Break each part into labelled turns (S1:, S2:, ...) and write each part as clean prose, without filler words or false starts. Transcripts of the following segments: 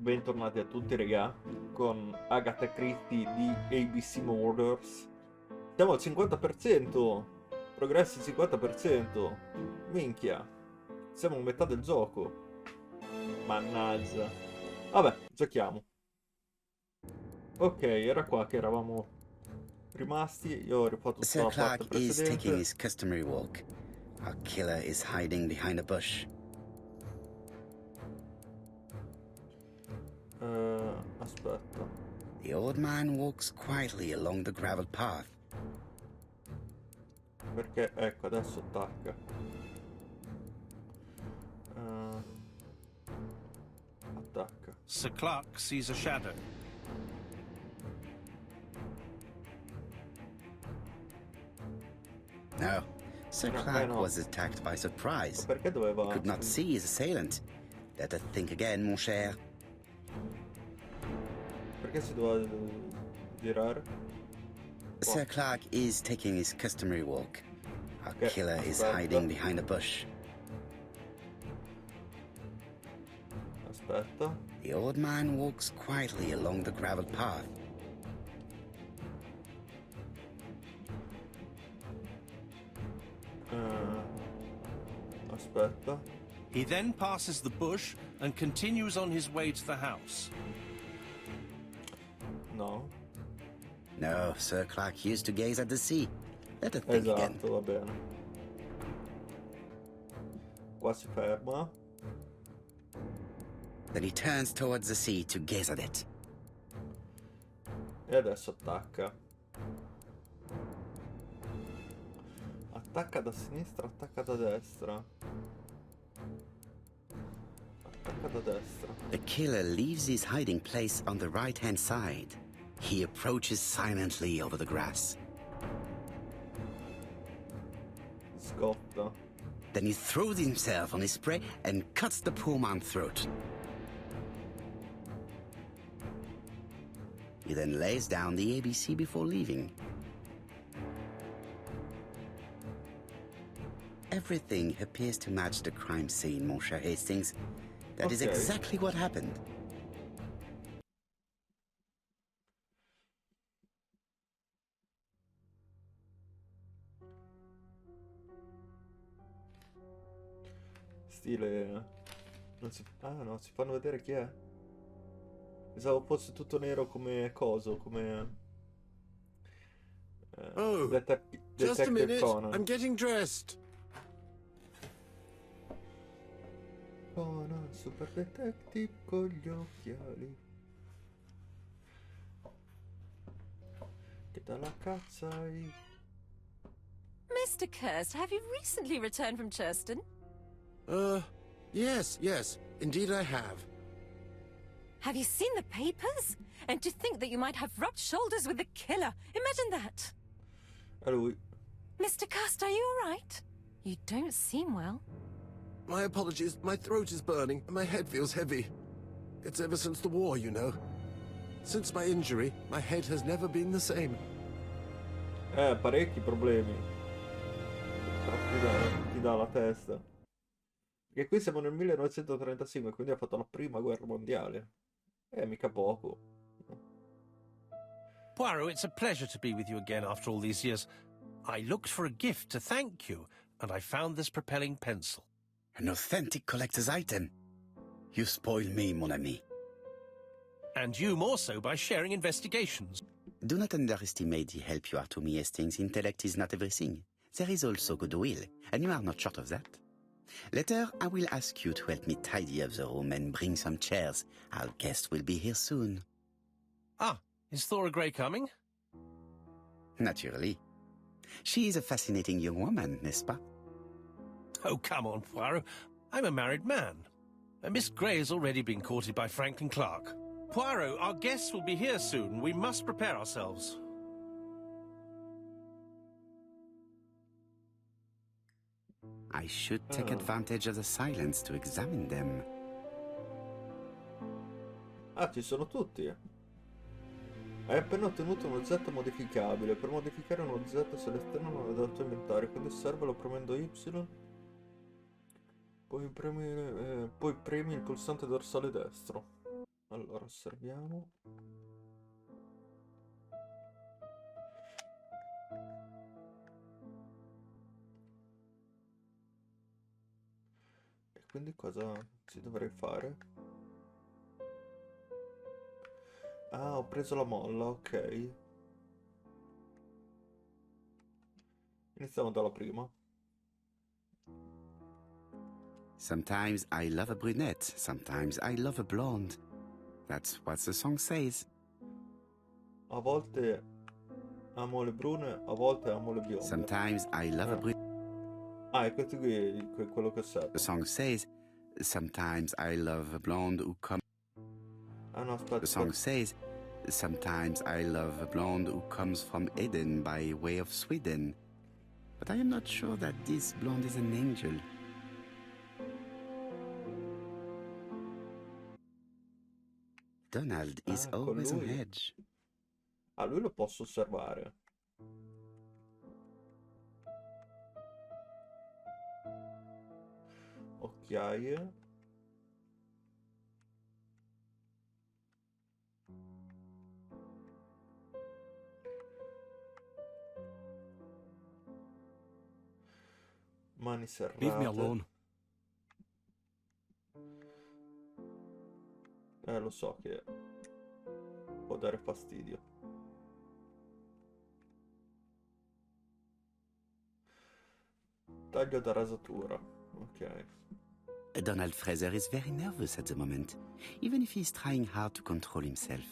S1: Bentornati a tutti, regà, con Agatha Christie di ABC Murders. Siamo al 50%, progressi 50%. Minchia, siamo a metà del gioco. Mannaggia. Vabbè, giochiamo. Ok, era qua che eravamo rimasti. Io ho rifatto tutta
S2: Sir
S1: la parte
S2: Clark is taking
S1: precedente.
S2: his customary walk. Our killer is hiding behind a bush.
S1: Aspetta.
S2: The old man walks quietly along the gravel path.
S1: Perché, ecco, adesso attacca. Attacca.
S3: Sir Clark sees a shadow.
S2: No, Sir
S1: No,
S2: Clark
S1: no.
S2: was attacked by surprise.
S1: Ma perché
S2: He
S1: doveva...
S2: could not see his assailant. Let us think again, mon cher.
S1: Perché si doveva girare?
S2: Sir Clark is taking his customary walk. Our
S1: Okay,
S2: killer is
S1: aspetta.
S2: hiding behind a bush.
S1: Aspetta.
S2: The old man walks quietly along the gravel path.
S1: Aspetta.
S3: He then passes the bush and continues on his way to the house.
S1: No.
S2: No, Sir Clark used to gaze at the sea. Let us think again.
S1: Esatto, va bene. Qua si ferma.
S2: Then he turns towards the sea to gaze at it.
S1: E adesso attacca. Attacca da sinistra, attacca da destra. Attacca da destra.
S2: The killer leaves his hiding place on the right-hand side. He approaches silently over the grass.
S1: Scotta.
S2: Then he throws himself on his prey and cuts the poor man's throat. He then lays down the ABC before leaving. Everything appears to match the crime scene, mon cher Hastings. That is
S1: Okay.
S2: exactly what happened.
S1: Stile... Non si... Ah no, si fanno vedere chi è. Pensavo fosse tutto nero come coso, come...
S4: Oh, just a
S1: Detective
S4: minute.
S1: Conan.
S4: I'm getting dressed.
S1: Conan, super detective con gli occhiali. Che dalla cazza hai...
S5: Mr. Kirst, have you recently returned from Churston?
S4: Yes, indeed I have.
S5: Have you seen the papers? And to think that you might have rubbed shoulders with the killer. Imagine that.
S1: È lui.
S5: Mr. Kirst, are you all right? You don't seem well.
S4: My apologies, my throat is burning and my head feels heavy. It's ever since the war, you know. Since my injury, my head has never been the same.
S1: Parecchi problemi. Ti dà la testa. Perché qui siamo nel 1935, quindi ha fatto la prima guerra mondiale. Mica poco.
S3: Poirot, it's a pleasure to be with you again after all these years. I looked for a gift to thank you, and I found this propelling pencil.
S2: An authentic collector's item. You spoil me, mon ami.
S3: And you more so by sharing investigations.
S2: Do not underestimate the help you are to me, Hastings. Intellect is not everything. There is also goodwill, and you are not short of that. Later, I will ask you to help me tidy up the room and bring some chairs. Our guest will be here soon.
S3: Ah, is Thora Grey coming?
S2: Naturally. She is a fascinating young woman, n'est-ce pas?
S3: Oh, come on, Poirot. I'm a married man. And Miss Grey has already been courted by Franklin Clark. Poirot, our guests will be here soon. We must prepare ourselves.
S2: I should take advantage of the silence to examine them.
S1: Ah, ci sono tutti. Hai appena ottenuto un oggetto modificabile. Per modificare un oggetto seleziona dal tuo inventario, quindi osservalo premendo Y. Poi premi il pulsante dorsale destro. Allora, osserviamo. E quindi cosa ci dovrei fare? Ah, ho preso la molla, ok. Iniziamo dalla prima.
S2: Sometimes I love a brunette, sometimes I love a blonde. That's what the song says.
S1: A volte amo le brune, a volte amo le bionde.
S2: Sometimes I love a brunette.
S1: Ah, e questo qui è quello che serve.
S2: The song says, sometimes I love a blonde who comes.
S1: Ah no, aspetta.
S2: The song says, sometimes I love a blonde who comes from Eden by way of Sweden. But I am not sure that this blonde is an angel. Donald is
S1: Ah, con
S2: always on
S1: lui.
S2: edge.
S1: Ah, lui lo posso osservare. Occhiaie. Mani serrate.
S6: Leave me alone.
S1: Lo so che può dare fastidio. Taglio da rasatura. Ok.
S2: Donald Fraser is very nervous at the moment, even if he is trying hard to control himself.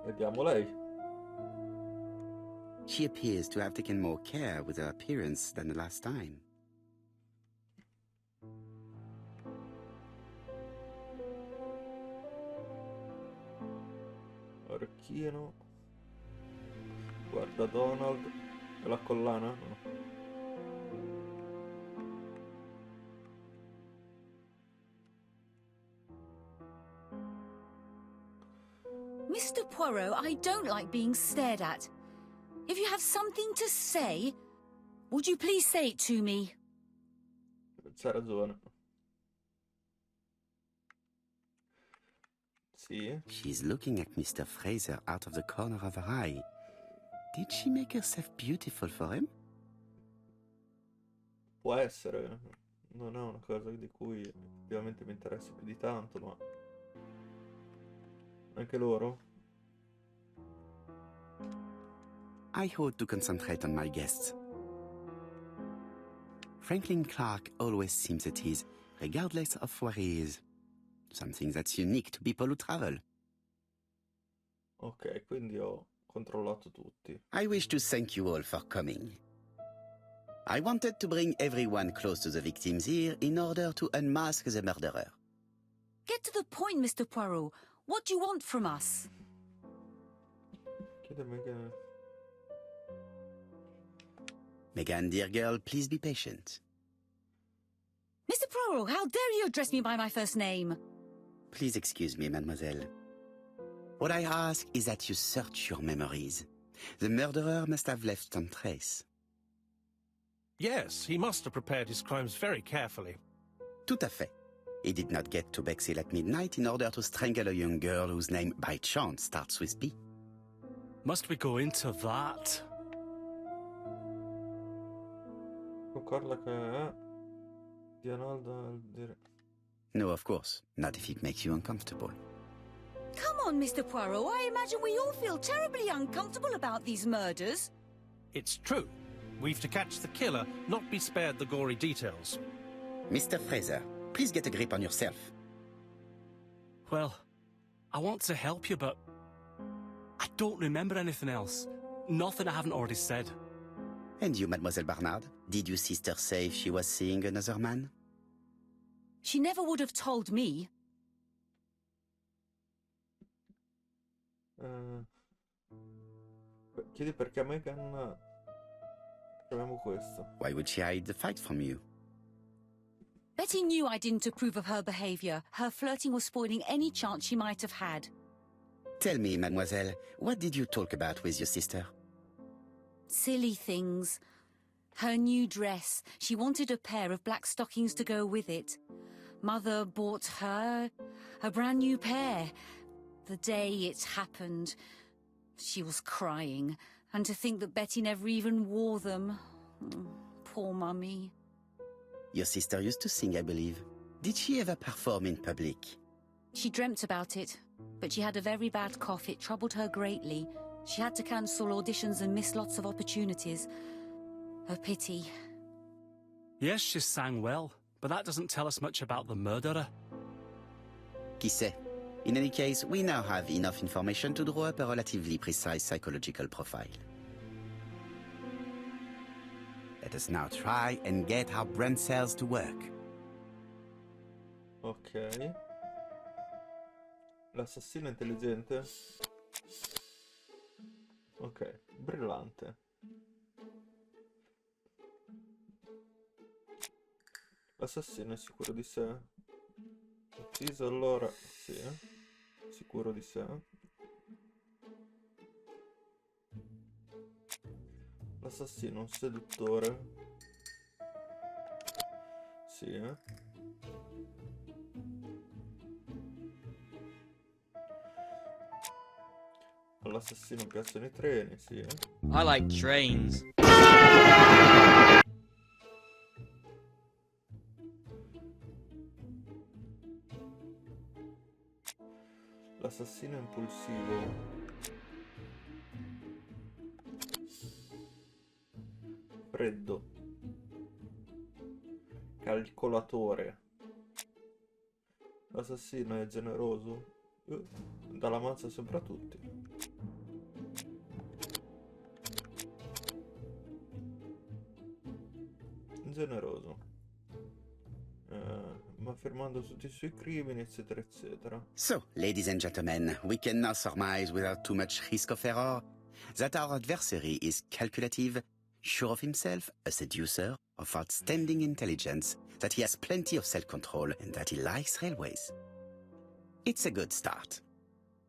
S1: Vediamo lei.
S2: She appears to have taken more care with her appearance than the last time.
S1: Orecchino. Guarda Donald. E la collana? No.
S7: Mr. Poirot, I don't like being stared at. If you have something to say, would you please say it to me?
S1: C'ha ragione. Sì.
S2: She's looking at Mr. Fraser out of the corner of her eye. Did she make herself beautiful for him?
S1: Può essere. Non è una cosa di cui effettivamente mi interessa più di tanto, ma... Anche loro?
S2: I ought to concentrate on my guests. Franklin Clark always seems at ease, regardless of where he is. Something that's unique to people who travel.
S1: Ok, quindi ho controllato tutti.
S2: I wish to thank you all for coming. I wanted to bring everyone close to the victims here in order to unmask the murderer.
S7: Get to the point, Mr. Poirot. What do you want from us?
S1: Chiedemi che...
S2: Megan, dear girl, please be patient.
S7: Mr. Poirot, how dare you address me by my first name?
S2: Please excuse me, mademoiselle. What I ask is that you search your memories. The murderer must have left some trace.
S3: Yes, he must have prepared his crimes very carefully.
S2: Tout à fait. He did not get to Bexhill at midnight in order to strangle a young girl whose name, by chance, starts with B.
S6: Must we go into that?
S1: Con Carla che è... Di Arnoldo...
S2: No, of course. Not if it makes you uncomfortable.
S7: Come on, Mr. Poirot. I imagine we all feel terribly uncomfortable about these murders.
S3: It's true. We've to catch the killer, not be spared the gory details.
S2: Mr. Fraser, please get a grip on yourself.
S6: Well, I want to help you, but I don't remember anything else. Nothing I haven't already said.
S2: And you, Mademoiselle Barnard? Did your sister say she was seeing another man?
S7: She never would have told me.
S1: Chiedi perché a Megan... Proviamo questo.
S2: Why would she hide the fact from you?
S7: Betty knew I didn't approve of her behavior. Her flirting was spoiling any chance she might have had.
S2: Tell me, mademoiselle, what did you talk about with your sister?
S7: Silly things. Her new dress. She wanted a pair of black stockings to go with it. Mother bought her a brand new pair. The day it happened, she was crying. And to think that Betty never even wore them. Poor Mummy.
S2: Your sister used to sing, I believe. Did she ever perform in public?
S7: She dreamt about it, but she had a very bad cough. It troubled her greatly. She had to cancel auditions and miss lots of opportunities. A pity.
S6: Yes, she sang well, but that doesn't tell us much about the murderer.
S2: Qui sait? In any case, we now have enough information to draw up a relatively precise psychological profile. Let us now try and get our brain cells to work.
S1: Ok. L'assassino intelligente. Ok, brillante. L'assassino è sicuro di sé. Ucciso allora, sì. Sicuro di sé. L'assassino è un seduttore. Sì. All'assassino piacciono i treni, sì.
S8: I like trains.
S1: L'assassino impulsivo. Freddo. Calcolatore. L'assassino è generoso. Dà la mazza sempre a tutti. Generoso. Ma fermando tutti i suoi crimini, eccetera, eccetera.
S2: So, ladies and gentlemen, we can now surmise without too much risk of error that our adversary is calculative, sure of himself, a seducer, of outstanding intelligence, that he has plenty of self-control, and that he likes railways. It's a good start.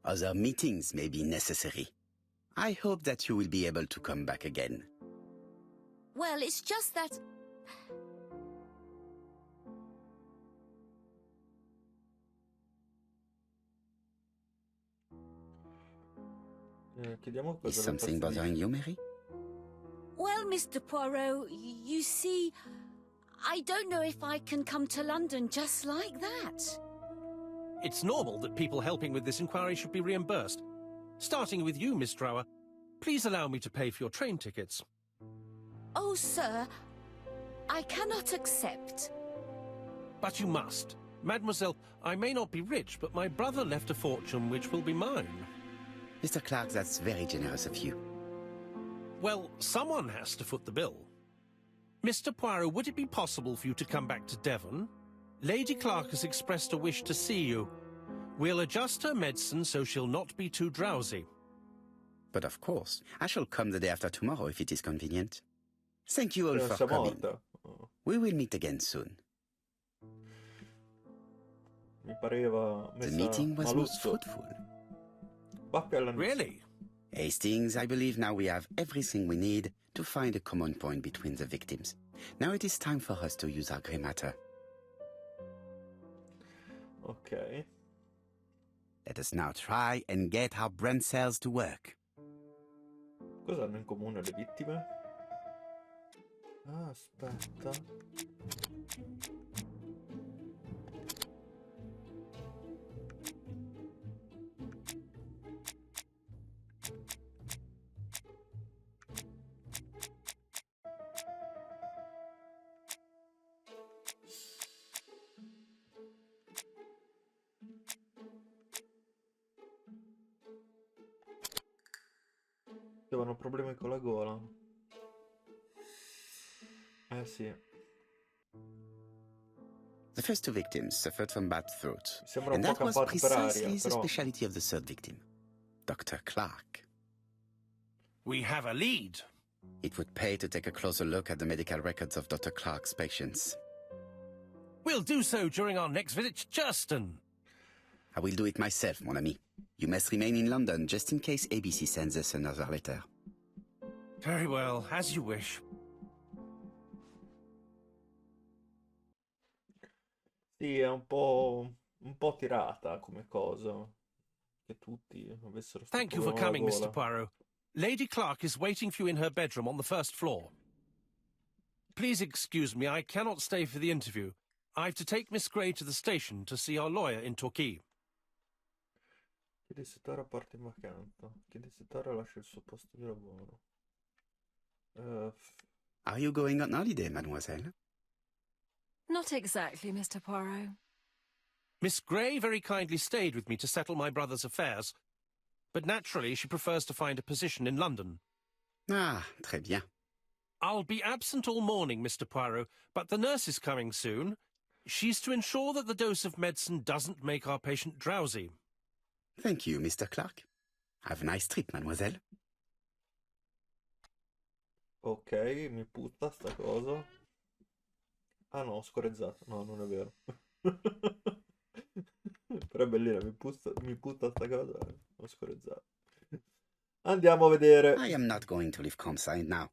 S2: Other meetings may be necessary. I hope that you will be able to come back again.
S7: Well, it's just that...
S1: Chiediamo
S2: Is
S1: cosa
S2: something bothering you, Mary?
S7: Well, Mr. Poirot, you see, I don't know if I can come to London just like that.
S3: It's normal that people helping with this inquiry should be reimbursed. Starting with you, Miss Drower. Please allow me to pay for your train tickets.
S7: Oh, sir, I cannot accept.
S3: But you must. Mademoiselle, I may not be rich, but my brother left a fortune which will be mine.
S2: Mr. Clark, that's very generous of you.
S3: Well, someone has to foot the bill. Mr. Poirot, would it be possible for you to come back to Devon? Lady Clark has expressed a wish to see you. We'll adjust her medicine so she'll not be too drowsy.
S2: But of course, I shall come the day after tomorrow if it is convenient. Thank you all for
S1: sia
S2: coming.
S1: morta.
S2: We will meet again soon.
S1: Mi pareva
S2: The
S1: messa
S2: meeting was most
S1: maluzzo.
S2: fruitful.
S1: Bacca alla
S3: Really?
S2: Hastings, I believe now we have everything we need to find a common point between the victims. Now it is time for us to use our grey matter.
S1: Ok.
S2: Let us now try and get our brain cells to work.
S1: Cosa hanno in comune le vittime? Ah, aspetta. Avevano problemi con la gola. Sì.
S2: The first two victims suffered from bad throat,
S1: Sembra un
S2: and
S1: po'
S2: that was
S1: campato per aria,
S2: precisely the
S1: però.
S2: speciality of the third victim, Dr. Clark.
S3: We have a lead.
S2: It would pay to take a closer look at the medical records of Dr. Clark's patients.
S3: We'll do so during our next visit to Churston.
S2: I will do it myself, mon ami. You must remain in London just in case ABC sends us another letter.
S3: Very well, as you wish.
S1: Sì, è un po' tirata come cosa. Che tutti avessero sto
S3: Thank you for
S1: problema alla
S3: coming, Mr.
S1: gola.
S3: Poirot. Lady Clark is waiting for you in her bedroom on the first floor. Please excuse me, I cannot stay for the interview. I've to take Miss Grey to the station to see our lawyer in Torquay.
S1: Chi desidera parte in vacanza. Chi desidera lascia il suo posto di lavoro.
S2: Are you going on holiday, mademoiselle?
S5: Not exactly, Mr. Poirot.
S3: Miss Grey very kindly stayed with me to settle my brother's affairs, but naturally she prefers to find a position in London.
S2: Ah, très bien.
S3: I'll be absent all morning, Mr. Poirot, but the nurse is coming soon. She's to ensure that the dose of medicine doesn't make our patient drowsy.
S2: Thank you, Mr. Clark. Have a nice trip, mademoiselle.
S1: Ok, mi puzza sta cosa. Ah no, ho scorreggiato. No, non è vero. Però è bellina, mi puzza sta cosa. Ho scorreggiato. Andiamo a vedere.
S2: I am not going to leave Comside now.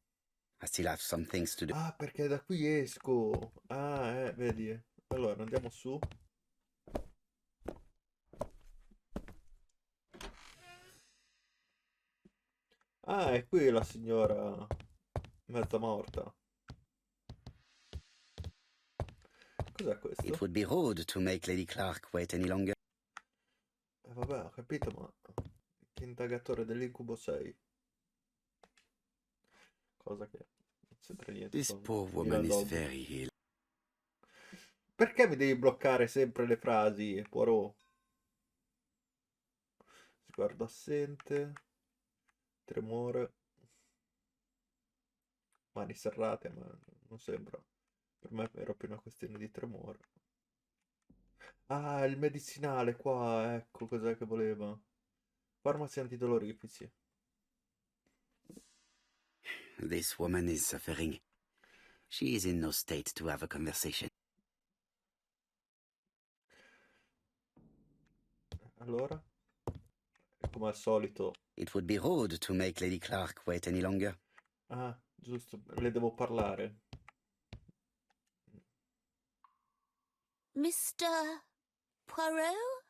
S2: I still have some things to do.
S1: Ah, perché da qui esco. Ah, vedi. Allora, andiamo su. Ah, è qui la signora mezza morta. Cos'è questo?
S2: It would be rude to make Lady Clark wait any longer.
S1: Vabbè, ho capito, ma che indagatore dell'incubo sei? Cosa che non c'entra niente
S2: This
S1: con
S2: poor
S1: il
S2: woman is
S1: dog.
S2: very ill.
S1: Perché mi devi bloccare sempre le frasi, Poirot? Sguardo assente, tremore, mani serrate, ma non sembra. Per me era più una questione di tremore. Ah, il medicinale qua, ecco cos'è che voleva. Farmaci antidolorifici.
S2: This woman is suffering. She is in no state to have a conversation.
S1: Allora, come al solito.
S2: It would be rude to make Lady Clark wait any longer.
S1: Ah, giusto, le devo parlare.
S9: Mr. Poirot?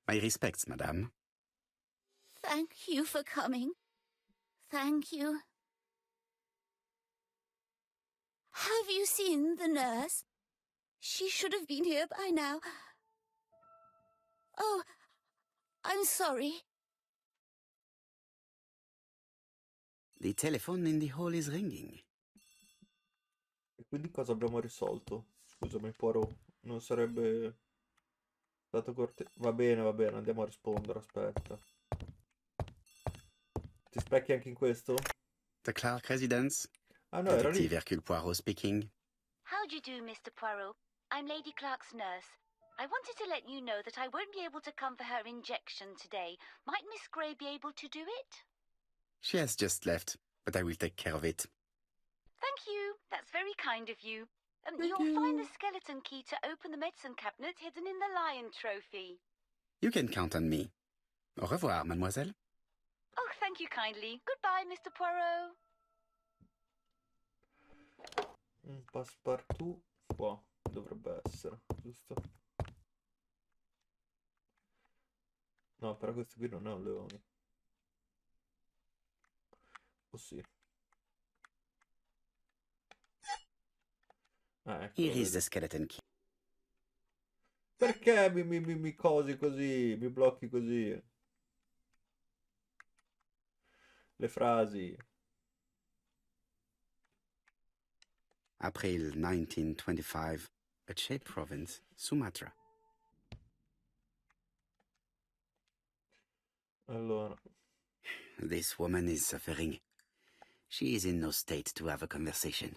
S2: My respects, madame.
S9: Thank you for coming. Thank you. Have you seen the nurse? She should have been here by now. Oh, I'm sorry.
S2: The telephone in the hall is ringing.
S1: E quindi cosa abbiamo risolto? Scusami, Poirot, non sarebbe stato cortese? Va bene, andiamo a rispondere, aspetta. Ti specchi anche in questo?
S2: The Clark residence?
S1: Ah no, era lì.
S2: Detective Hercule Poirot speaking.
S10: How do you do, Mr. Poirot? I'm Lady Clark's nurse. I wanted to let you know that I won't be able to come for her injection today. Might Miss Grey be able to do it?
S2: She has just left, but I will take care of it.
S10: Thank you. That's very kind of you. You'll find the skeleton key to open the medicine cabinet hidden in the lion trophy.
S2: You can count on me. Au revoir, mademoiselle.
S10: Oh, thank you kindly. Goodbye, Mr. Poirot.
S1: Un passepartout qua dovrebbe essere, giusto? No, però questo qui non è un leone. Oh sì. Ah, ecco.
S2: Here is the skeleton key.
S1: Perché mi cosi così? Mi blocchi così? Le frasi.
S2: April 1925, Aceh Province, Sumatra.
S1: Allora.
S2: This woman is suffering. She is in no state to have a conversation.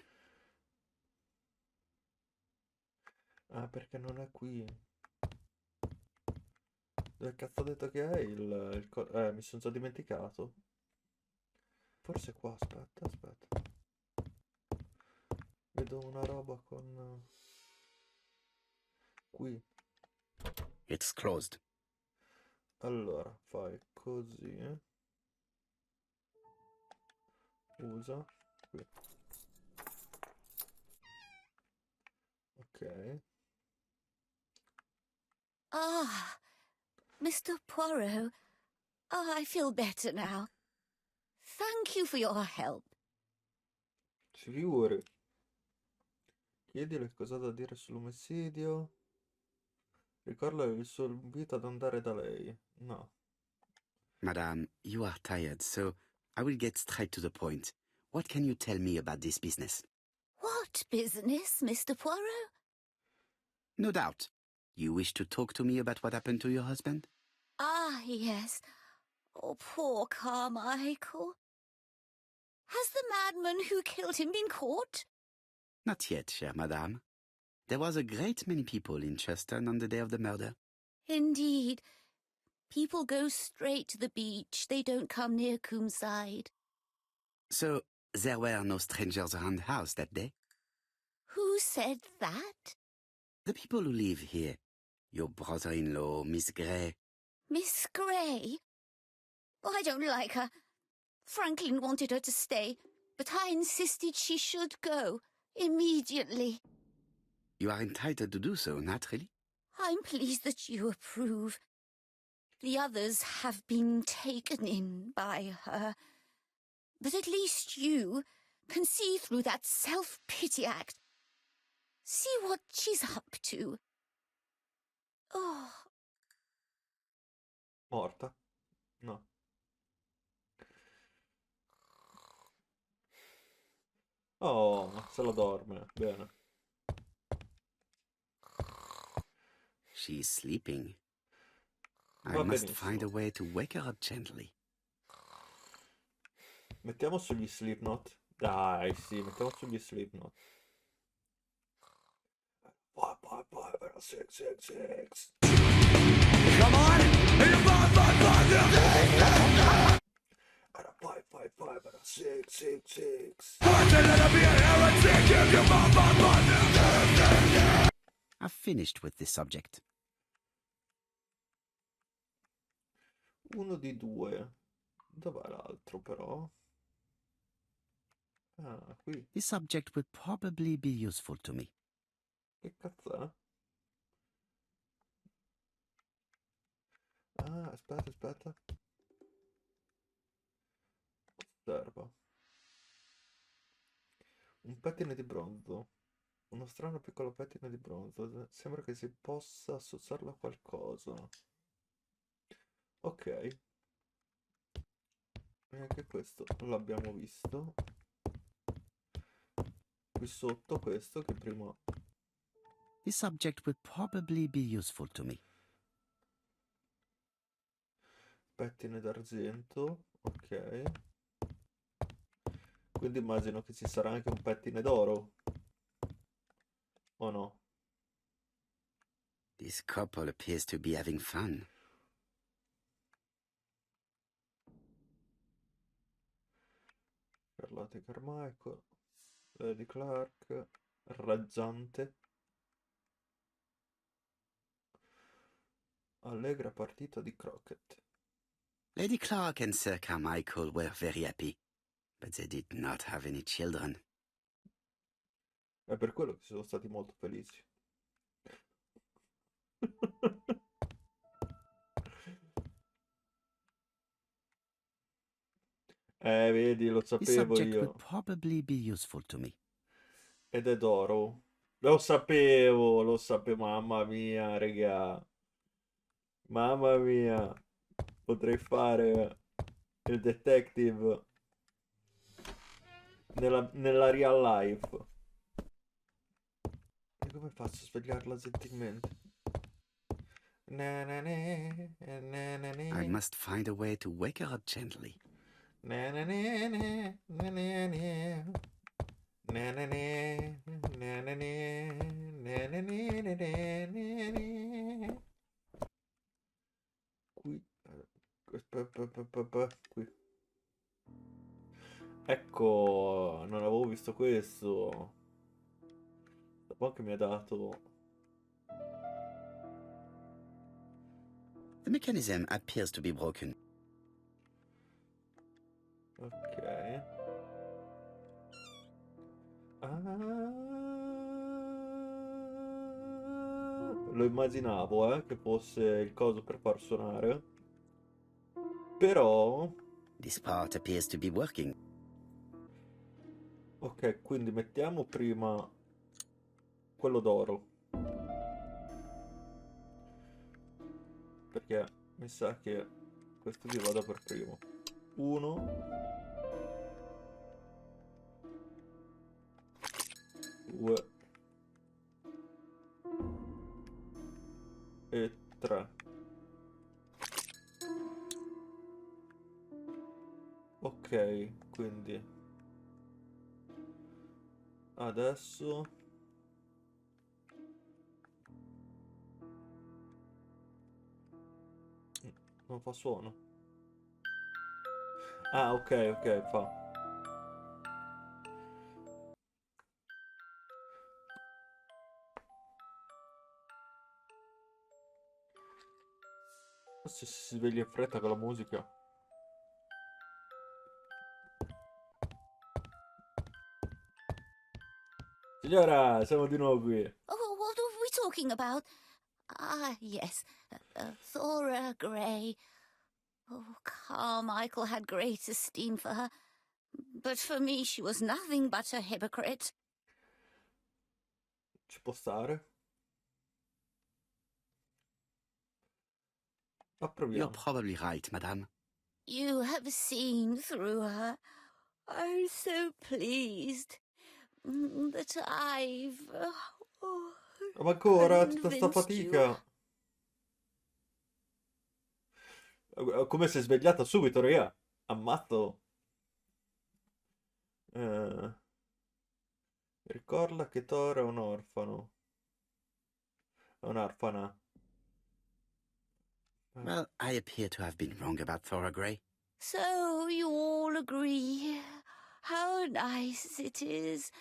S1: Ah, perché non è qui. Dove cazzo ho detto che è mi sono già dimenticato. Forse qua, aspetta. Vedo una roba con... Qui.
S2: It's closed.
S1: Allora, fai così. Usa. Qui. Ok.
S9: Ah, Mr. Poirot. Oh, I feel better now. Thank you for your help.
S1: Si figuri. Chiedile cosa ha da dire sull'omicidio. Ricorda il suo invito ad andare da lei. No.
S2: Madame, you are tired, so I will get straight to the point. What can you tell me about this business?
S9: What business, Mr. Poirot?
S2: No doubt. You wish to talk to me about what happened to your husband?
S9: Ah, yes. Oh, poor Carmichael. Has the madman who killed him been caught?
S2: Not yet, chère madame. There was a great many people in Cheston on the day of the murder.
S9: Indeed. People go straight to the beach. They don't come near Coomside.
S2: So, there were no strangers around the house that day?
S9: Who said that?
S2: The people who live here. Your brother-in-law, Miss Gray.
S9: Miss Gray? Oh, I don't like her. Franklin wanted her to stay, but I insisted she should go. Immediately.
S2: You are entitled to do so, naturally.
S9: I'm pleased that you approve. The others have been taken in by her. But at least you can see through that self-pity act. See what she's up to. Oh.
S1: Morta? No. Oh, se la dorme. Bene.
S2: She's sleeping. I
S1: Va
S2: must find a
S1: benissimo.
S2: way to wake her up gently.
S1: Mettiamo sugli Slipknot. Dai, sì, mettiamo sugli Slipknot. 666.
S11: Come on! And you
S1: 666.
S2: I've finished with this subject.
S1: Uno di due. Dov'è l'altro però? Ah, qui.
S2: This subject will probably be useful to me.
S1: Che cazzo è? Ah, aspetta. Osserva. Un pettine di bronzo. Uno strano piccolo pettine di bronzo. Sembra che si possa associarlo a qualcosa. Ok. E anche questo l'abbiamo visto. Qui sotto questo che prima...
S2: This subject will probably be useful to me.
S1: Pettine d'argento. Ok. Quindi immagino che ci sarà anche un pettine d'oro. O no?
S2: This couple appears to be having fun.
S1: Carlotta Carmichael. Lady Clark. Raggiante. Allegra partita di croquet.
S2: Lady Clark and Sir Carmichael were very happy, but they did not have any children.
S1: È per quello che sono stati molto felici. Vedi, lo
S2: This
S1: sapevo
S2: subject will
S1: io.
S2: probably be useful to me.
S1: Ed è d'oro. Lo sapevo, mamma mia, regà. Mamma mia. Potrei fare il detective nella real life. E come faccio a svegliarla gentilmente?
S2: I must find a way to wake her up gently.
S1: Qui. Qui. Ecco, non avevo visto questo. Dopo che mi ha dato...
S2: The mechanism appears to be broken.
S1: Ok. Lo immaginavo, che fosse il coso per far suonare. Però...
S2: This part appears to be working.
S1: Ok, quindi mettiamo prima quello d'oro. Perché mi sa che questo qui vada per primo. 1, 2 e 3. Ok, quindi adesso non fa suono. Ah, ok, fa. Se si sveglia in fretta con la musica. Signora, siamo di nuovo qui.
S9: Oh, what are we talking about? Ah, yes, Thora Grey. Oh, Carmichael had great esteem for her, but for me she was nothing but a hypocrite.
S1: Ci può stare?
S2: You're
S1: Approviamo.
S2: probably right, madame.
S9: You have seen through her. I'm so pleased that I've...
S1: Ma ancora tutta sta
S9: convinced you.
S1: fatica. Come si è svegliata subito, raga. Ammazzo. Ricorda che Thor è un orfano. È un'orfana.
S2: Well, I appear to have been wrong about Thora Grey.
S9: So you all agree. How nice it is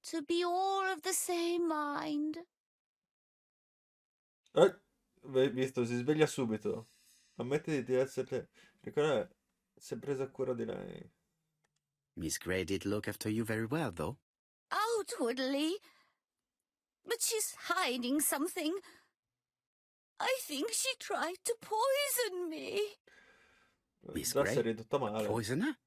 S9: to be all of the same mind.
S1: Visto, si sveglia subito. Ammette di essere... Ricorda, si è presa cura di lei.
S2: Miss Grey did look after you very well, though.
S9: Outwardly. But she's hiding something. I think she tried to poison me.
S2: Miss
S1: Già si è
S2: Grey,
S1: ridotta
S2: a
S1: male.
S2: poisoner?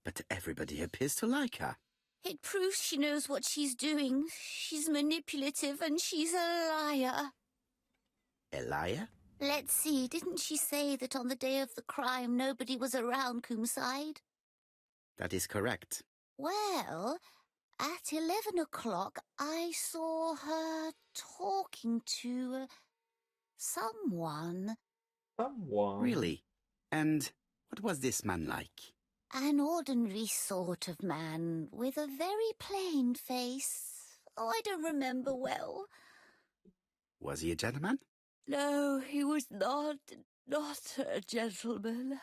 S2: But everybody appears to like her.
S9: It proves she knows what she's doing. She's manipulative and she's a liar.
S2: A liar?
S9: Let's see, didn't she say that on the day of the crime nobody was around Coomside?
S2: That is correct.
S9: Well, at 11 o'clock I saw her talking to someone.
S1: Someone?
S2: Really? And what was this man like?
S9: An ordinary sort of man with a very plain face. Oh, I don't remember well.
S2: Was he a gentleman?
S9: No, he was not a gentleman.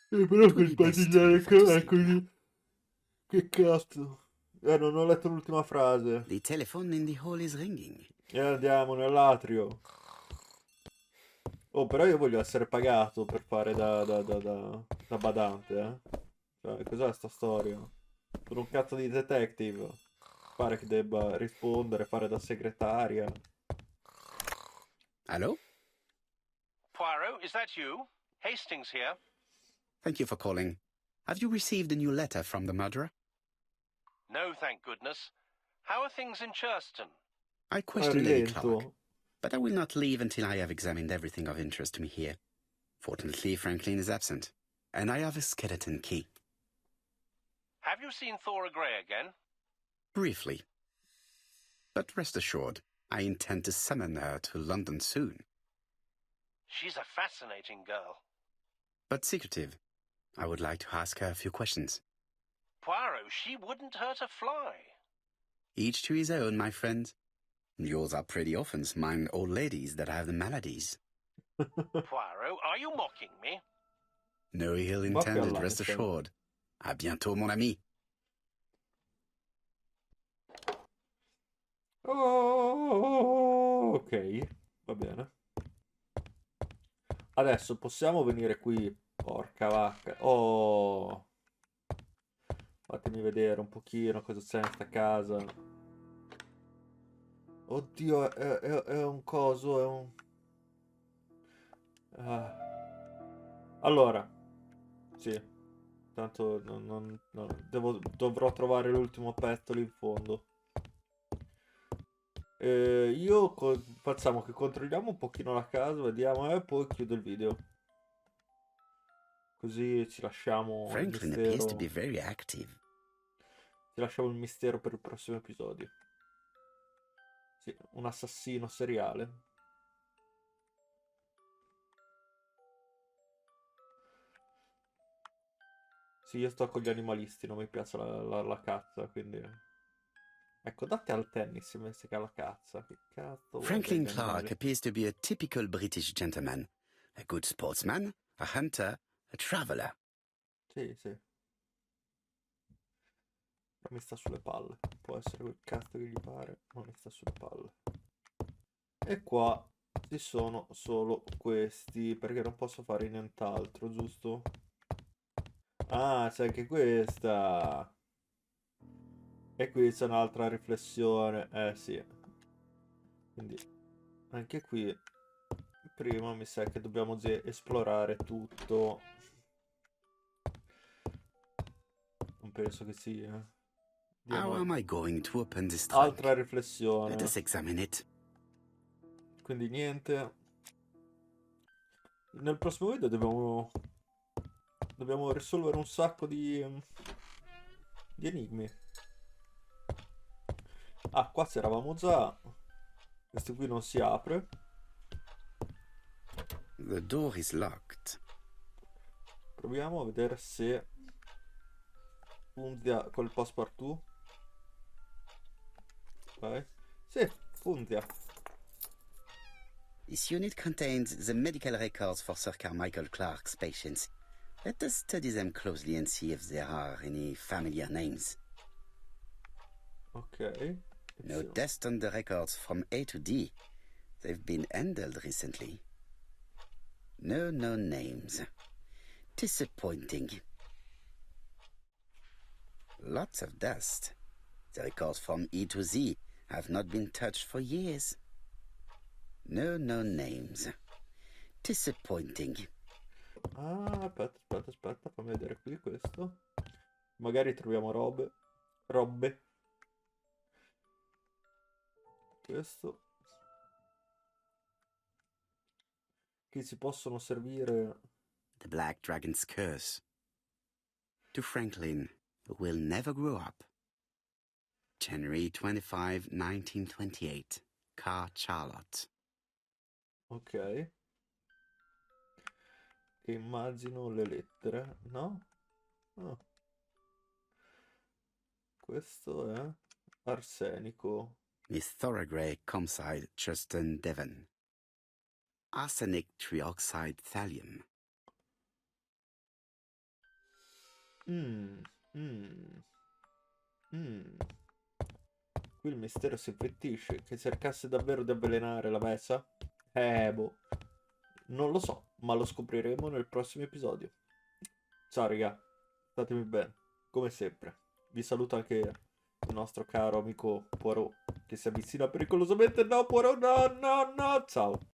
S1: Però
S2: che sbagliare così.
S1: Che cazzo. Non ho letto l'ultima frase.
S2: The telephone in the hall is ringing.
S1: Andiamo nell'atrio. Oh, però io voglio essere pagato per fare da badante, Cioè, cos'è sta storia? Sono un cazzo di detective. Pare che debba rispondere, fare da segretaria.
S2: Hello?
S3: Poirot, is that you? Hastings here.
S2: Thank you for calling. Have you received a new letter from the murderer?
S3: No, thank goodness. How are things in Churston?
S2: I questioned Lady
S1: Rilento.
S2: Clark, but I will not leave until I have examined everything of interest to me here. Fortunately, Franklin is absent, and I have a skeleton key.
S3: Have you seen Thora Grey again?
S2: Briefly. But rest assured, I intend to summon her to London soon.
S3: She's a fascinating girl.
S2: But secretive. I would like to ask her a few questions.
S3: Poirot, she wouldn't hurt a fly.
S2: Each to his own, my friend. Yours are pretty orphans, mine old ladies that have the maladies.
S3: Poirot, are you mocking me?
S2: No ill
S1: Mocca
S2: intended,
S1: là,
S2: rest
S1: insomma.
S2: assured. À bientôt, mon ami.
S1: Oh, ok, va bene. Adesso possiamo venire qui. Porca vacca. Oh. Fatemi vedere un pochino cosa c'è in sta casa. Oddio, è un coso, è un... Allora, sì, tanto dovrò trovare l'ultimo pezzo lì in fondo. Facciamo che controlliamo un pochino la casa, vediamo, e poi chiudo il video. Così ci lasciamo il
S2: Franklin appears to be
S1: mistero.
S2: very active.
S1: Ci lasciamo il mistero per il prossimo episodio. Sì, un assassino seriale. Sì, io sto con gli animalisti, non mi piace la cazza, quindi... Ecco, date al tennis invece che alla cazza. Che cazzo vuoi
S2: Franklin
S1: dagli animali?
S2: Clark appears to be a typical British gentleman. A good sportsman, a hunter, a traveler.
S1: Sì, sì. Ma mi sta sulle palle. Può essere quel cazzo che gli pare, ma mi sta sulle palle. E qua ci sono solo questi, perché non posso fare nient'altro, giusto? Ah, c'è anche questa. E qui c'è un'altra riflessione. Sì. Quindi, anche qui, prima mi sa che dobbiamo esplorare tutto. Non penso che sia.
S2: How am I going to open this
S1: Altra
S2: trunk?
S1: riflessione.
S2: Let us examine it.
S1: Quindi niente. Nel prossimo video dobbiamo risolvere un sacco di enigmi. Ah, qua c'eravamo già. Questo qui non si apre.
S2: The door is locked.
S1: Proviamo a vedere se funziona col passepartout. Vai. Sì, funziona.
S2: This unit contains the medical records for Sir Carmichael Clark's patients. Let us study them closely and see if there are any familiar names.
S1: Ok.
S2: No test on the records from A to D. They've been handled recently. No known names. Disappointing. Lots of dust. The records from E to Z have not been touched for years. No known names. Disappointing.
S1: Ah, aspetta, fammi vedere qui questo. Magari troviamo robe. Questo. Che si possono servire.
S2: The Black Dragon's Curse. To Franklin, who will never grow up. January 25, 1928. Car Charlotte.
S1: Ok. E immagino le lettere, no? Ah. Questo è arsenico.
S2: Miss Thorogray, Comside, Chuston, Devon. Arsenic trioxide thallium.
S1: Qui il mistero si infettisce. Che cercasse davvero di avvelenare la messa? Boh. Non lo so, ma lo scopriremo nel prossimo episodio. Ciao raga, statemi bene, come sempre. Vi saluta anche il nostro caro amico Poirot, che si avvicina pericolosamente. No, Poirot, no, ciao.